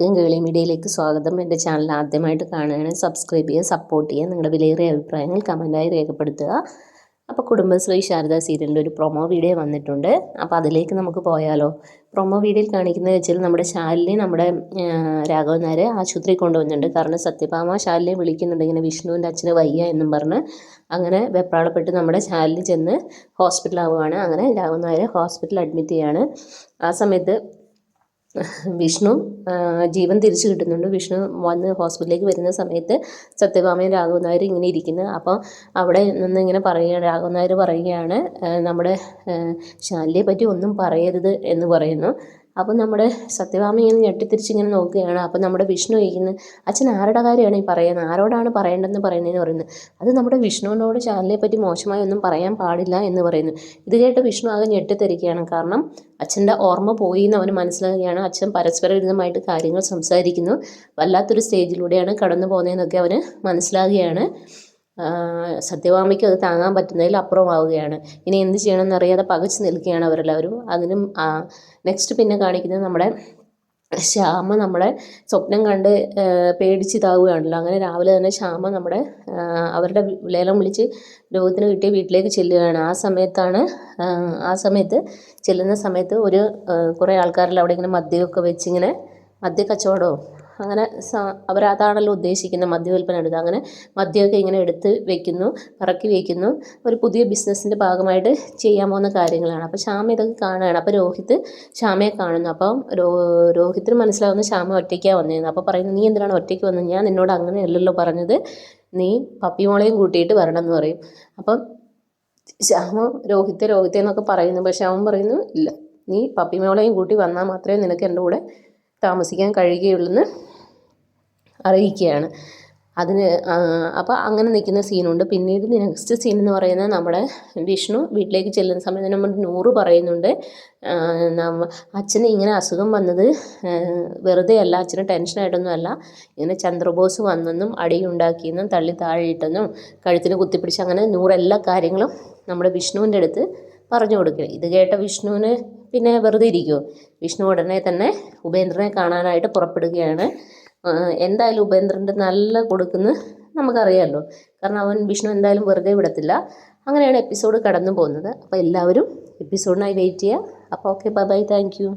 കേളി മീഡിയയിലേക്ക് സ്വാഗതം. എൻ്റെ ചാനൽ ആദ്യമായിട്ട് കാണുകയാണ്, സബ്സ്ക്രൈബ് ചെയ്യുക, സപ്പോർട്ട് ചെയ്യുക, നിങ്ങളുടെ വിലയേറിയ അഭിപ്രായങ്ങൾ കമൻറ്റായി രേഖപ്പെടുത്തുക. അപ്പോൾ കുടുംബശ്രീ ശാരദ സീരിയലിൻ്റെ ഒരു പ്രൊമോ വീഡിയോ വന്നിട്ടുണ്ട്. അപ്പോൾ അതിലേക്ക് നമുക്ക് പോയാലോ. പ്രൊമോ വീഡിയോയിൽ കാണിക്കുന്നത് വെച്ചാൽ നമ്മുടെ ശാലിനി നമ്മുടെ രാഘവൻ നായർ ആശുപത്രി കൊണ്ടുവന്നിട്ടുണ്ട്. കാരണം സത്യഭാമ ശാലിനെ വിളിക്കുന്നുണ്ട്, ഇങ്ങനെ വിഷ്ണുവിൻ്റെ അച്ഛന് വയ്യ എന്നും പറഞ്ഞ്. അങ്ങനെ വെപ്രാളപ്പെട്ട് നമ്മുടെ ശാലിനി ചെന്ന് ഹോസ്പിറ്റലാവുകയാണ്. അങ്ങനെ രാഘവൻ നായർ ഹോസ്പിറ്റലിൽ അഡ്മിറ്റ് ചെയ്യുകയാണ്. ആ സമയത്ത് വിഷ്ണു ജീവൻ തിരിച്ചു കിട്ടുന്നുണ്ട്. വിഷ്ണു വന്ന് ഹോസ്പിറ്റലിലേക്ക് വരുന്ന സമയത്ത് സത്യഭാമയും രാഘവൻ നായർ ഇങ്ങനെ ഇരിക്കുന്നത്. അപ്പോൾ അവിടെ നിന്ന് ഇങ്ങനെ പറയുകയാണ്, രാഘവൻ നായർ പറയുകയാണ്, നമ്മുടെ ശാലിനിയെ പറ്റി ഒന്നും പറയരുത് എന്ന് പറയുന്നു. അപ്പം നമ്മുടെ സത്യഭാമ ഇങ്ങനെ ഞെട്ടിത്തിരിച്ചിങ്ങനെ നോക്കുകയാണ്. അപ്പം നമ്മുടെ വിഷ്ണു ഇരിക്കുന്നത്, അച്ഛൻ ആരുടെ കാര്യമാണ് ഈ പറയുന്നത്, ആരോടാണ് പറയേണ്ടതെന്ന് പറയുന്നതെന്ന് പറയുന്നത്. അത് നമ്മുടെ വിഷ്ണുവിനോട് ശാലിനിയെ പറ്റി മോശമായി ഒന്നും പറയാൻ പാടില്ല എന്ന് പറയുന്നു. ഇത് കേട്ട് വിഷ്ണു ആകെ ഞെട്ടിത്തിരിക്കുകയാണ്. കാരണം അച്ഛൻ്റെ ഓർമ്മ പോയി എന്ന് അവന് മനസ്സിലാകുകയാണ്. അച്ഛൻ പരസ്പര വിരുദ്ധമായിട്ട് കാര്യങ്ങൾ സംസാരിക്കുന്നു, വല്ലാത്തൊരു സ്റ്റേജിലൂടെയാണ് കടന്നു പോകുന്നതെന്നൊക്കെ അവന് മനസ്സിലാകുകയാണ്. സത്യഭാമയ്ക്ക് അത് താങ്ങാൻ പറ്റുന്നതിൽ അപ്പുറമാവുകയാണ്. ഇനി എന്ത് ചെയ്യണമെന്നറിയാതെ പകച്ചു നിൽക്കുകയാണ് അവരെല്ലാവരും. അതിനും നെക്സ്റ്റ് പിന്നെ കാണിക്കുന്നത് നമ്മുടെ ശ്യാമ നമ്മളെ സ്വപ്നം കണ്ട് പേടിച്ചിതാവുകയാണല്ലോ. അങ്ങനെ രാവിലെ തന്നെ ശ്യാമ നമ്മുടെ അവരുടെ ലേലം വിളിച്ച് രോഗത്തിന് കിട്ടിയ വീട്ടിലേക്ക് ചെല്ലുകയാണ്. ആ സമയത്ത് ചെല്ലുന്ന സമയത്ത് കുറേ ആൾക്കാരെല്ലാം അവിടെ ഇങ്ങനെ മദ്യമൊക്കെ വെച്ചിങ്ങനെ മദ്യ കച്ചവടമോ അങ്ങനെ അവരതാണല്ലോ ഉദ്ദേശിക്കുന്നത്, മദ്യവിൽപ്പന എടുക്കുക. അങ്ങനെ മദ്യമൊക്കെ ഇങ്ങനെ എടുത്ത് വെക്കുന്നു, പറക്കി വയ്ക്കുന്നു. ഒരു പുതിയ ബിസിനസ്സിൻ്റെ ഭാഗമായിട്ട് ചെയ്യാൻ പോകുന്ന കാര്യങ്ങളാണ്. അപ്പോൾ ശ്യാമ ഇതൊക്കെ കാണുകയാണ്. അപ്പോൾ രോഹിത് ശ്യാമയെ കാണുന്നു. അപ്പം രോഹിത്തിന് മനസ്സിലാവുന്ന ശ്യാമ ഒറ്റയ്ക്കാണ് വന്നിരുന്നത്. അപ്പോൾ പറയുന്നു, നീ എന്തിനാണ് ഒറ്റയ്ക്ക് വന്നത്, ഞാൻ നിന്നോട് അങ്ങനെയല്ലല്ലോ പറഞ്ഞത്, നീ പപ്പിമോളെയും കൂട്ടിയിട്ട് വരണം എന്ന് പറയും. അപ്പം ശ്യാമ രോഹിത്തെ എന്നൊക്കെ പറയുന്നു. പക്ഷെ അവൻ പറയുന്നു, ഇല്ല, നീ പപ്പിമോളെയും കൂട്ടി വന്നാൽ മാത്രമേ നിനക്ക് എൻ്റെ കൂടെ താമസിക്കാൻ കഴിയുകയുള്ളെന്ന് അറിയിക്കുകയാണ്. അപ്പോൾ അങ്ങനെ നിൽക്കുന്ന സീനുണ്ട്. പിന്നീട് നെക്സ്റ്റ് സീൻ എന്ന് പറയുന്നത് നമ്മുടെ വിഷ്ണു വീട്ടിലേക്ക് ചെല്ലുന്ന സമയത്ത് നമ്മൾ നൂറ് പറയുന്നുണ്ട്, അച്ഛന് ഇങ്ങനെ അസുഖം വന്നത് വെറുതെ അല്ല, അച്ഛന് ടെൻഷനായിട്ടൊന്നും അല്ല, ഇങ്ങനെ ചന്ദ്രബോസ് വന്നെന്നും അടിയുണ്ടാക്കിയെന്നും തള്ളി താഴെയിട്ടെന്നും കഴുത്തിന് കുത്തിപ്പിടിച്ച് അങ്ങനെ എല്ലാ കാര്യങ്ങളും നമ്മുടെ വിഷ്ണുവിൻ്റെ അടുത്ത് പറഞ്ഞു കൊടുക്കുക. ഇത് കേട്ട വിഷ്ണുവിന് പിന്നെ വെറുതെ ഇരിക്കുമോ. വിഷ്ണു ഉടനെ തന്നെ ഉപേന്ദ്രനെ കാണാനായിട്ട് പുറപ്പെടുകയാണ്. എന്തായാലും ഉപേന്ദ്രൻ്റെ നല്ല കൊടുക്കുന്നു നമുക്കറിയാമല്ലോ. കാരണം വിഷ്ണു എന്തായാലും വെറുതെ വിടത്തില്ല. അങ്ങനെയാണ് എപ്പിസോഡ് കടന്നു പോകുന്നത്. അപ്പോൾ എല്ലാവരും എപ്പിസോഡിനായി വെയിറ്റ് ചെയ്യുക. അപ്പോൾ okay, bye bye, thank you.